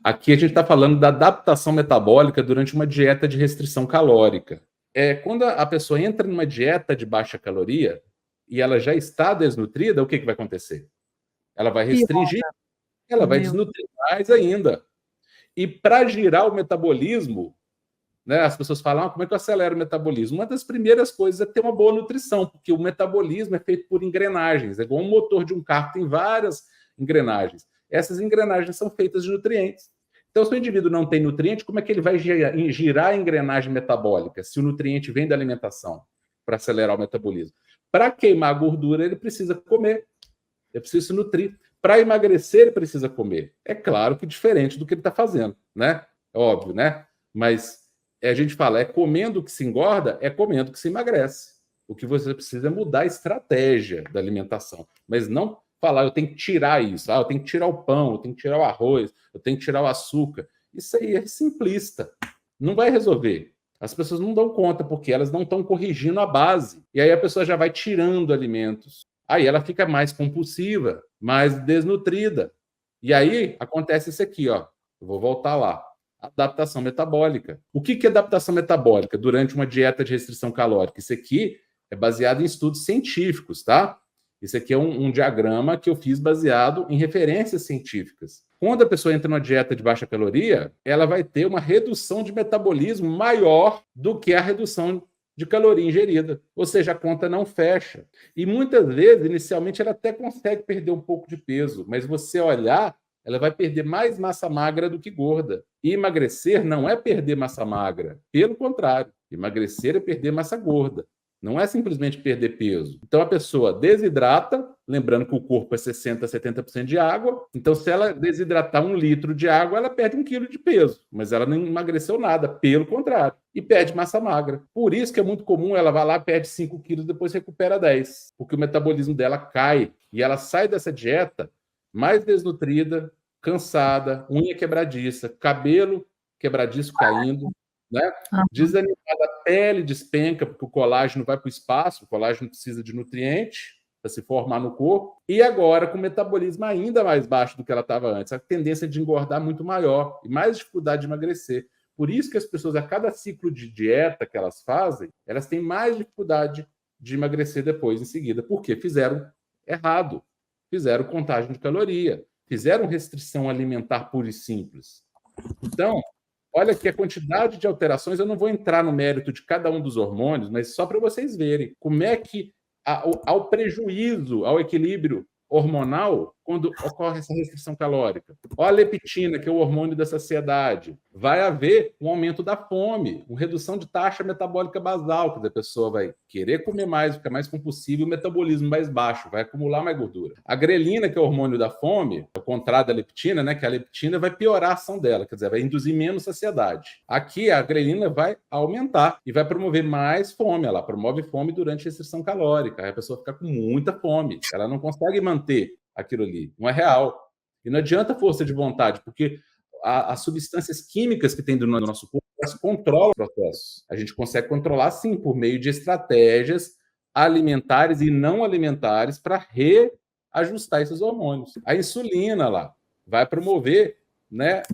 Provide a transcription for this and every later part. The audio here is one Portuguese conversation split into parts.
Aqui a gente está falando da adaptação metabólica durante uma dieta de restrição calórica. Quando a pessoa entra numa dieta de baixa caloria e ela já está desnutrida, o que vai acontecer? Ela vai restringir, ela vai desnutrir mais ainda. E para girar o metabolismo, né, as pessoas falam, como é que eu acelero o metabolismo? Uma das primeiras coisas é ter uma boa nutrição, porque o metabolismo é feito por engrenagens, é igual um motor de um carro, tem várias engrenagens. Essas engrenagens são feitas de nutrientes. Então, se o indivíduo não tem nutriente, como é que ele vai girar a engrenagem metabólica, se o nutriente vem da alimentação, para acelerar o metabolismo? Para queimar a gordura, ele precisa comer, ele precisa se nutrir. Para emagrecer, ele precisa comer. É claro que diferente do que ele está fazendo, né? É óbvio, né? Mas a gente fala, é comendo que se engorda, é comendo que se emagrece. O que você precisa é mudar a estratégia da alimentação, mas não falar, eu tenho que tirar isso, eu tenho que tirar o pão, eu tenho que tirar o arroz, eu tenho que tirar o açúcar. Isso aí é simplista. Não vai resolver. As pessoas não dão conta, porque elas não estão corrigindo a base. E aí a pessoa já vai tirando alimentos. Aí ela fica mais compulsiva, mais desnutrida. E aí acontece isso aqui, ó. Eu vou voltar lá. Adaptação metabólica. O que é adaptação metabólica durante uma dieta de restrição calórica? Isso aqui é baseado em estudos científicos, tá? Isso aqui é um diagrama que eu fiz baseado em referências científicas. Quando a pessoa entra numa dieta de baixa caloria, ela vai ter uma redução de metabolismo maior do que a redução de caloria ingerida. Ou seja, a conta não fecha. E muitas vezes, inicialmente, ela até consegue perder um pouco de peso, mas você olhar, ela vai perder mais massa magra do que gorda. E emagrecer não é perder massa magra. Pelo contrário, emagrecer é perder massa gorda. Não é simplesmente perder peso. Então, a pessoa desidrata, lembrando que o corpo é 60% a 70% de água. Então, se ela desidratar 1 litro de água, ela perde 1 quilo de peso. Mas ela não emagreceu nada, pelo contrário. E perde massa magra. Por isso que é muito comum, ela vai lá, perde 5 quilos, depois recupera 10. Porque o metabolismo dela cai. E ela sai dessa dieta mais desnutrida, cansada, unha quebradiça, cabelo quebradiço caindo, né? Desanimada, a pele despenca, porque o colágeno vai para o espaço, o colágeno precisa de nutriente para se formar no corpo, e agora com o metabolismo ainda mais baixo do que ela estava antes, a tendência de engordar muito maior e mais dificuldade de emagrecer. Por isso que as pessoas, a cada ciclo de dieta que elas fazem, elas têm mais dificuldade de emagrecer depois, em seguida, porque fizeram errado, fizeram contagem de caloria, fizeram restrição alimentar pura e simples. Então, olha aqui a quantidade de alterações, eu não vou entrar no mérito de cada um dos hormônios, mas só para vocês verem como é que ao prejuízo ao equilíbrio hormonal quando ocorre essa restrição calórica. Olha a leptina, que é o hormônio da saciedade. Vai haver um aumento da fome, uma redução de taxa metabólica basal, que a pessoa vai querer comer mais, ficar mais compulsiva, e o metabolismo mais baixo, vai acumular mais gordura. A grelina, que é o hormônio da fome, ao contrário da leptina, né, que a leptina vai piorar a ação dela, quer dizer, vai induzir menos saciedade. Aqui, a grelina vai aumentar e vai promover mais fome. Ela promove fome durante a restrição calórica. Aí a pessoa fica com muita fome. Ela não consegue manter aquilo ali. Não é real. E não adianta força de vontade, porque as substâncias químicas que tem do nosso corpo, elas controlam o processo. A gente consegue controlar, sim, por meio de estratégias alimentares e não alimentares para reajustar esses hormônios. A insulina lá vai promover, né,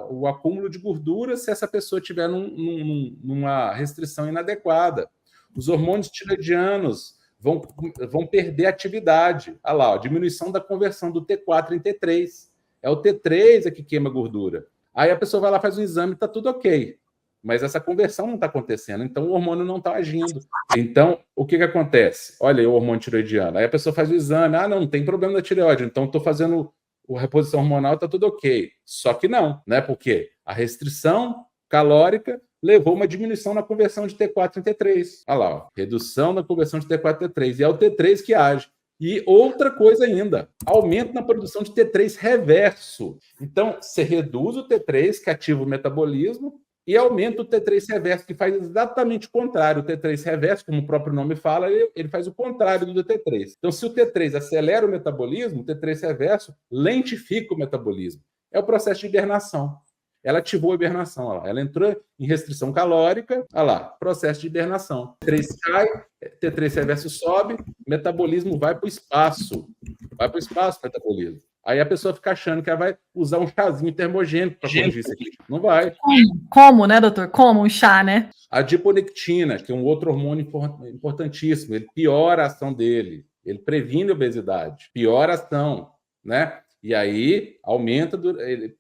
o acúmulo de gordura se essa pessoa estiver numa restrição inadequada. Os hormônios tiroidianos vão perder atividade. Olha lá, diminuição da conversão do T4 em T3. É o T3 que queima gordura. Aí a pessoa vai lá, faz um exame e está tudo ok. Mas essa conversão não está acontecendo, então o hormônio não está agindo. Então, o que acontece? Olha aí o hormônio tiroidiano. Aí a pessoa faz o exame, não tem problema da tireoide, então estou fazendo a reposição hormonal, está tudo ok. Só que não, né? Porque a restrição calórica levou uma diminuição na conversão de T4 em T3. Olha lá, ó, redução na conversão de T4 em T3. E é o T3 que age. E outra coisa ainda, aumento na produção de T3 reverso. Então, você reduz o T3, que ativa o metabolismo, e aumenta o T3 reverso, que faz exatamente o contrário. O T3 reverso, como o próprio nome fala, ele faz o contrário do T3. Então, se o T3 acelera o metabolismo, o T3 reverso lentifica o metabolismo. É o processo de hibernação. Ela ativou a hibernação, olha lá. Ela entrou em restrição calórica, olha lá, processo de hibernação. T3 cai, T3 reverso sobe, metabolismo vai para o espaço. Vai para o espaço o metabolismo. Aí a pessoa fica achando que ela vai usar um chazinho termogênico para corrigir isso aqui. Não vai. Como, né, doutor? Como um chá, né? A adiponectina, que é um outro hormônio importantíssimo, ele piora a ação dele, ele previne a obesidade, piora a ação, né? E aí aumenta, ele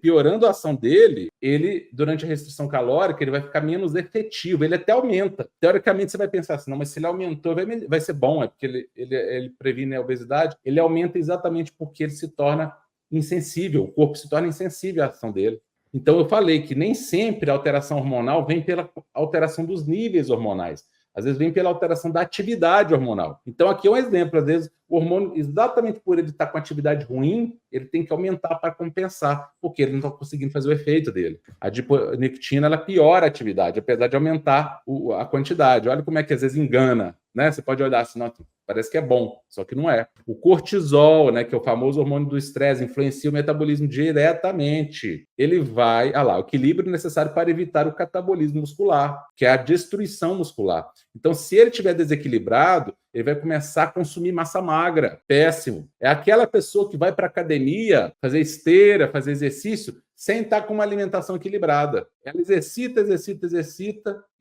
piorando a ação dele, ele, durante a restrição calórica, ele vai ficar menos efetivo, ele até aumenta. Teoricamente, você vai pensar assim, não, mas se ele aumentou, vai ser bom, é porque ele previne a obesidade, ele aumenta exatamente porque ele se torna insensível, o corpo se torna insensível à ação dele. Então, eu falei que nem sempre a alteração hormonal vem pela alteração dos níveis hormonais. Às vezes vem pela alteração da atividade hormonal. Então, aqui é um exemplo. Às vezes, o hormônio, exatamente por ele estar com atividade ruim, ele tem que aumentar para compensar, porque ele não está conseguindo fazer o efeito dele. A adiponectina, ela piora a atividade, apesar de aumentar a quantidade. Olha como é que às vezes engana, né? Você pode olhar assim, não, parece que é bom, só que não é. O cortisol, né, que é o famoso hormônio do estresse, influencia o metabolismo diretamente. Ele vai, o equilíbrio necessário para evitar o catabolismo muscular, que é a destruição muscular. Então, se ele estiver desequilibrado, ele vai começar a consumir massa magra. Péssimo. É aquela pessoa que vai para a academia fazer esteira, fazer exercício, sem estar com uma alimentação equilibrada. Ela exercita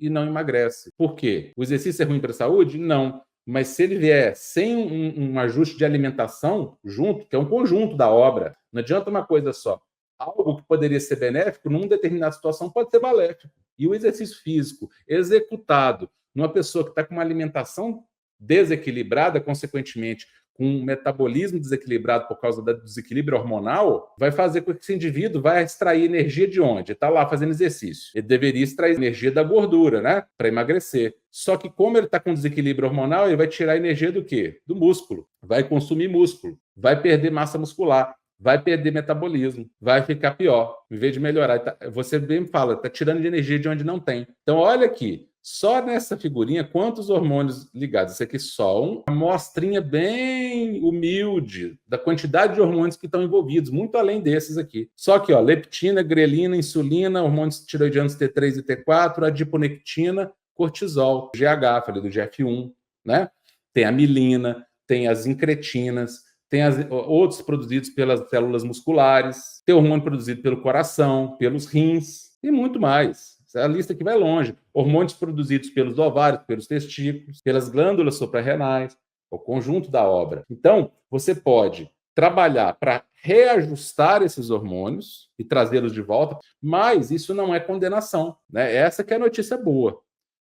e não emagrece. Por quê? O exercício é ruim para a saúde? Não. Mas se ele vier sem um ajuste de alimentação junto, que é um conjunto da obra, não adianta uma coisa só. Algo que poderia ser benéfico, numa determinada situação, pode ser maléfico. E o exercício físico executado numa pessoa que está com uma alimentação desequilibrada, consequentemente, com um metabolismo desequilibrado por causa do desequilíbrio hormonal, vai fazer com que esse indivíduo vai extrair energia de onde? Está lá fazendo exercício. Ele deveria extrair energia da gordura, né? Para emagrecer. Só que como ele está com desequilíbrio hormonal, ele vai tirar energia do quê? Do músculo. Vai consumir músculo. Vai perder massa muscular. Vai perder metabolismo, vai ficar pior. Em vez de melhorar, você bem fala, está tirando de energia de onde não tem. Então, olha aqui, só nessa figurinha, quantos hormônios ligados? Isso aqui só uma amostrinha bem humilde da quantidade de hormônios que estão envolvidos, muito além desses aqui. Só que, leptina, grelina, insulina, hormônios tiroidianos T3 e T4, adiponectina, cortisol, GH, falei do GF1, né? Tem a milina, tem as incretinas, tem outros produzidos pelas células musculares, tem hormônio produzido pelo coração, pelos rins e muito mais. A lista aqui vai longe. Hormônios produzidos pelos ovários, pelos testículos, pelas glândulas suprarrenais, o conjunto da obra. Então, você pode trabalhar para reajustar esses hormônios e trazê-los de volta, mas isso não é condenação, né? Essa que é a notícia boa.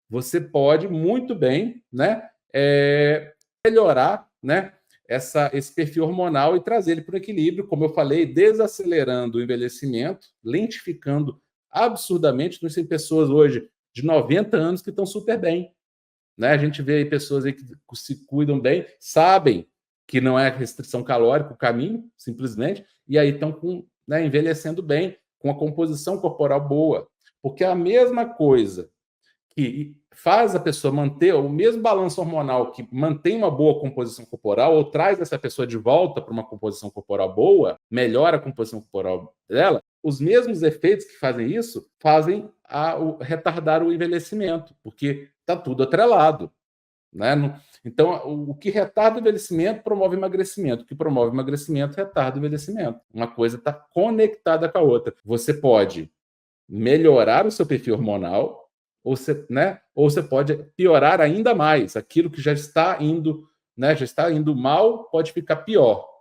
Você pode muito bem, né, melhorar, né, esse perfil hormonal e trazer ele para o equilíbrio, como eu falei, desacelerando o envelhecimento, lentificando absurdamente. Nós temos pessoas hoje de 90 anos que estão super bem, né? A gente vê aí pessoas aí que se cuidam bem, sabem que não é restrição calórica o caminho, simplesmente, e aí estão envelhecendo bem, com a composição corporal boa. Porque a mesma coisa que faz a pessoa manter o mesmo balanço hormonal, que mantém uma boa composição corporal, ou traz essa pessoa de volta para uma composição corporal boa, melhora a composição corporal dela, os mesmos efeitos que fazem isso fazem retardar o envelhecimento, porque está tudo atrelado, né? Então, o que retarda o envelhecimento promove emagrecimento. O que promove emagrecimento retarda o envelhecimento. Uma coisa está conectada com a outra. Você pode melhorar o seu perfil hormonal, ou você pode piorar ainda mais. Aquilo que já está indo mal pode ficar pior.